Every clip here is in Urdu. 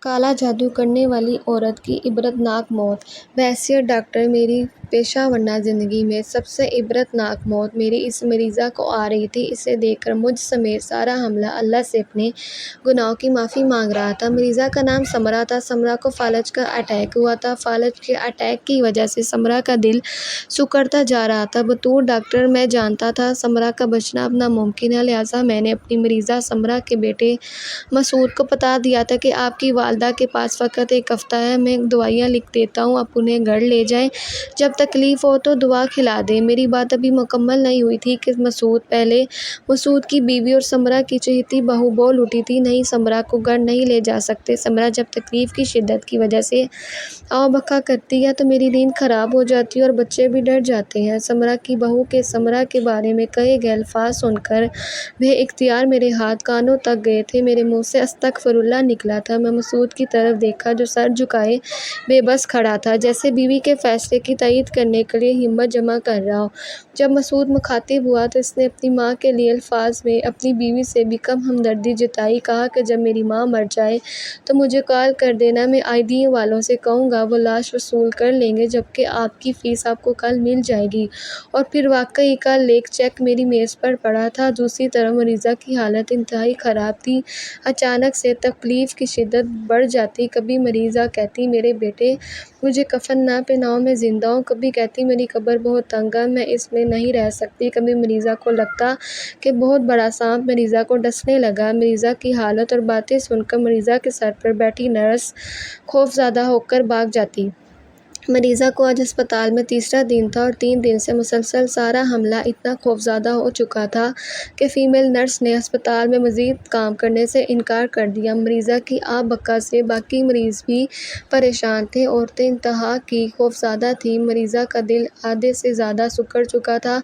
کالا جادو کرنے والی عورت کی عبرتناک موت۔ بحیثیت ڈاکٹر میری پیشہ ورانہ زندگی میں سب سے عبرتناک موت میری اس مریضہ کو آ رہی تھی۔ اسے دیکھ کر مجھ سمیت سارا عملہ اللہ سے اپنے گناہوں کی معافی مانگ رہا تھا۔ مریضہ کا نام سمرا تھا۔ سمرا کو فالج کا اٹیک ہوا تھا۔ فالج کے اٹیک کی وجہ سے سمرا کا دل سکڑتا جا رہا تھا۔ بطور ڈاکٹر میں جانتا تھا سمرا کا بچنا اب ناممکن ہے، لہٰذا میں نے اپنی مریضہ سمرا کے بیٹے مسعود کو بتا دیا تھا کہ آپ کی والدہ کے پاس فقط ایک ہفتہ ہے، میں دوائیاں لکھ دیتا ہوں، آپ انہیں گھر لے جائیں، جب تکلیف ہو تو دوا کھلا دیں۔ میری بات ابھی مکمل نہیں ہوئی تھی کہ مسعود کی بیوی اور سمرا کی چہیتی بہو بول اٹھی تھی، نہیں، سمرا کو گھر نہیں لے جا سکتے۔ سمرا جب تکلیف کی شدت کی وجہ سے آؤ بکا کرتی ہے تو میری نیند خراب ہو جاتی ہے اور بچے بھی ڈر جاتے ہیں۔ سمرا کی بہو کے سمرا کے بارے میں کہے گئے الفاظ سن کر بے اختیار میرے ہاتھ کانوں تک گئے تھے، میرے منہ سے استغفر اللہ نکلا تھا۔ میں مسعود کی طرف دیکھا جو سر جھکائے بے بس کھڑا تھا، جیسے بیوی کے فیصلے کی تائید کرنے کے لیے ہمت جمع کر رہا ہو۔ جب مسعود مخاطب ہوا تو اس نے اپنی ماں کے لیے الفاظ میں اپنی بیوی سے بھی کم ہمدردی جتائی، کہا کہ جب میری ماں مر جائے تو مجھے کال کر دینا، میں عائدین والوں سے کہوں گا وہ لاش وصول کر لیں گے، جبکہ آپ کی فیس آپ کو کل مل جائے گی۔ اور پھر واقعی کل ایک چیک میری میز پر پڑا تھا۔ دوسری طرف مریضہ کی حالت انتہائی خراب تھی، اچانک سے تکلیف کی شدت بڑھ جاتی، کبھی مریضہ کہتی میرے بیٹے مجھے کفن نہ پہناؤ، میں زندہ ہوں، کبھی کہتی میری قبر بہت تنگ ہے، میں اس میں نہیں رہ سکتی، کبھی مریضہ کو لگتا کہ بہت بڑا سانپ مریضہ کو ڈسنے لگا۔ مریضہ کی حالت اور باتیں سن کر مریضہ کے سر پر بیٹھی نرس خوفزدہ ہو کر بھاگ جاتی۔ مریضہ کو آج ہسپتال میں تیسرا دن تھا اور 3 دن سے مسلسل سارا عملہ اتنا خوفزدہ ہو چکا تھا کہ فیمیل نرس نے ہسپتال میں مزید کام کرنے سے انکار کر دیا۔ مریضہ کی آہ بکا سے باقی مریض بھی پریشان تھے، عورتیں انتہا کی خوفزدہ تھیں۔ مریضہ کا دل آدھے سے زیادہ سکڑ چکا تھا،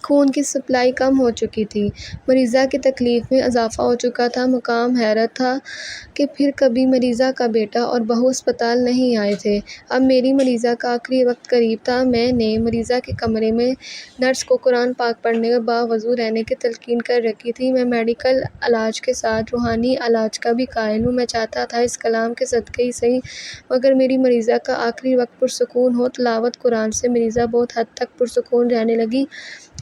خون کی سپلائی کم ہو چکی تھی، مریضہ کی تکلیف میں اضافہ ہو چکا تھا۔ مقام حیرت تھا کہ پھر کبھی مریضہ کا بیٹا اور بہو ہسپتال نہیں آئے تھے۔ اب میری مریضہ کا آخری وقت قریب تھا۔ میں نے مریضہ کے کمرے میں نرس کو قرآن پاک پڑھنے اور باوضو رہنے کی تلقین کر رکھی تھی۔ میں میڈیکل علاج کے ساتھ روحانی علاج کا بھی قائل ہوں، میں چاہتا تھا اس کلام کے صدقے ہی صحیح مگر میری مریضہ کا آخری وقت پرسکون ہو۔ تلاوت قرآن سے مریضہ بہت حد تک پرسکون رہنے لگی۔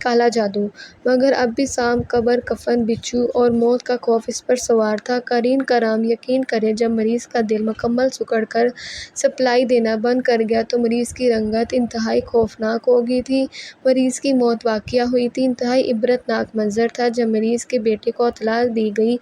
کالا جادو مگر اب بھی سانپ، قبر، کفن، بچھو اور موت کا خوف اس پر سوار تھا۔ قارئین کرام یقین کریں جب مریض کا دل مکمل سکڑ کر سپلائی دینا بند کر گیا تو مریض کی رنگت انتہائی خوفناک ہو گئی تھی۔ مریض کی موت واقع ہوئی تھی۔ انتہائی عبرتناک منظر تھا۔ جب مریض کے بیٹے کو اطلاع دی گئی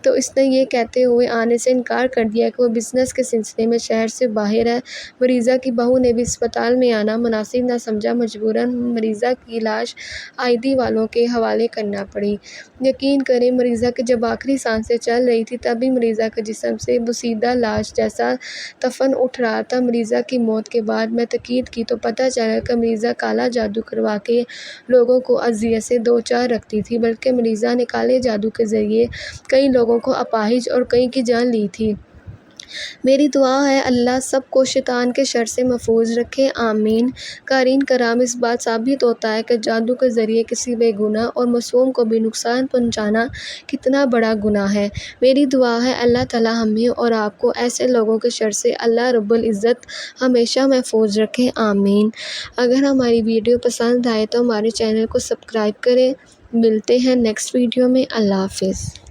تو اس نے یہ کہتے ہوئے آنے سے انکار کر دیا کہ وہ بزنس کے سلسلے میں شہر سے باہر ہے۔ مریضہ کی بہو نے بھی اسپتال میں آنا مناسب نہ سمجھا، مجبوراً مریضہ کی لاش عائدین والوں کے حوالے کرنا پڑی۔ یقین کریں مریضہ کی جب آخری سانسیں چل رہی تھیں تب بھی مریضہ کے جسم سے بوسیدہ لاش جیسا تفن اٹھ رہا تھا۔ مریضہ کی موت کے بعد میں تحقیق کی تو پتہ چلا کہ مریضہ کالا جادو کروا کے لوگوں کو اذیت سے دوچار رکھتی تھی، بلکہ مریضہ نے کالے جادو کے ذریعے کئی لوگوں کو اپاہج اور کئی کی جان لی تھی۔ میری دعا ہے اللہ سب کو شیطان کے شر سے محفوظ رکھے، آمین۔ قارئین کرام اس بات ثابت ہوتا ہے کہ جادو کے ذریعے کسی بے گناہ اور معصوم کو بھی نقصان پہنچانا کتنا بڑا گناہ ہے۔ میری دعا ہے اللہ تعالیٰ ہمیں اور آپ کو ایسے لوگوں کے شر سے اللہ رب العزت ہمیشہ محفوظ رکھے، آمین۔ اگر ہماری ویڈیو پسند آئے تو ہمارے چینل کو سبسکرائب کریں۔ ملتے ہیں نیکسٹ ویڈیو میں، اللہ حافظ۔